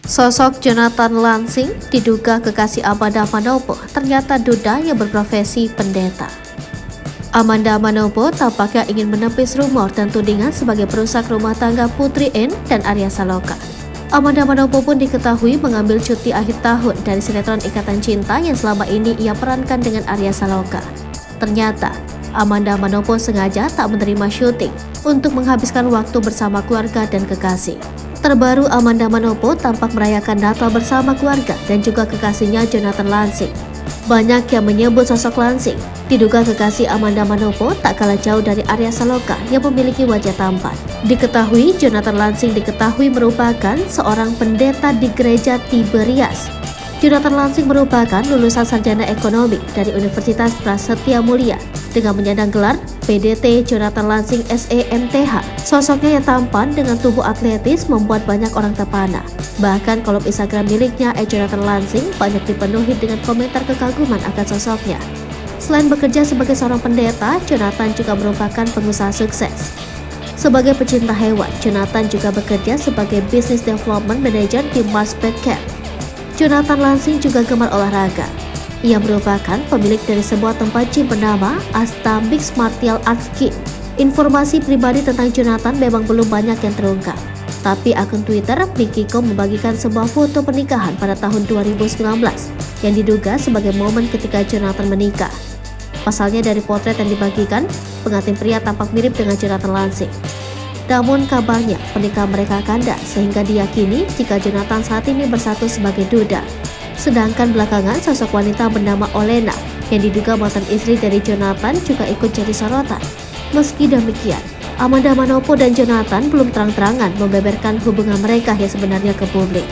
Sosok Jonathan Lansing diduga kekasih Amanda Manopo ternyata duda yang berprofesi pendeta. Amanda Manopo tampaknya ingin menepis rumor dan tudingan sebagai perusak rumah tangga Putri N dan Arya Saloka. Amanda Manopo pun diketahui mengambil cuti akhir tahun dari sinetron Ikatan Cinta yang selama ini ia perankan dengan Arya Saloka. Ternyata, Amanda Manopo sengaja tak menerima syuting untuk menghabiskan waktu bersama keluarga dan kekasih. Terbaru, Amanda Manopo tampak merayakan Natal bersama keluarga dan juga kekasihnya Jonathan Lansing. Banyak yang menyebut sosok Lansing diduga kekasih Amanda Manopo tak kalah jauh dari Arya Saloka yang memiliki wajah tampan. Diketahui Jonathan Lansing diketahui merupakan seorang pendeta di gereja Tiberias. Jonathan Lansing merupakan lulusan sarjana ekonomi dari Universitas Prasetya Mulia dengan menyandang gelar PDT Jonathan Lansing SEMTH. Sosoknya yang tampan dengan tubuh atletis membuat banyak orang terpana. Bahkan kolom Instagram miliknya @Jonathan Lansing banyak dipenuhi dengan komentar kekaguman akan sosoknya. Selain bekerja sebagai seorang pendeta, Jonathan juga merupakan pengusaha sukses. Sebagai pecinta hewan, Jonathan juga bekerja sebagai Business Development Manager di Mars Pet Care. Jonathan Lansing juga gemar olahraga. Ia merupakan pemilik dari sebuah tempat gym bernama Asta Mixed Martial Arts Gym. Informasi pribadi tentang Jonathan memang belum banyak yang terungkap. Tapi akun Twitter Mikiko membagikan sebuah foto pernikahan pada tahun 2019 yang diduga sebagai momen ketika Jonathan menikah. Pasalnya dari potret yang dibagikan, pengantin pria tampak mirip dengan Jonathan Lansing. Namun kabarnya pernikahan mereka kandas sehingga diyakini jika Jonathan saat ini bersatu sebagai duda. Sedangkan belakangan sosok wanita bernama Olena yang diduga mantan istri dari Jonathan juga ikut jadi sorotan. Meski demikian, Amanda Manopo dan Jonathan belum terang-terangan membeberkan hubungan mereka yang sebenarnya ke publik.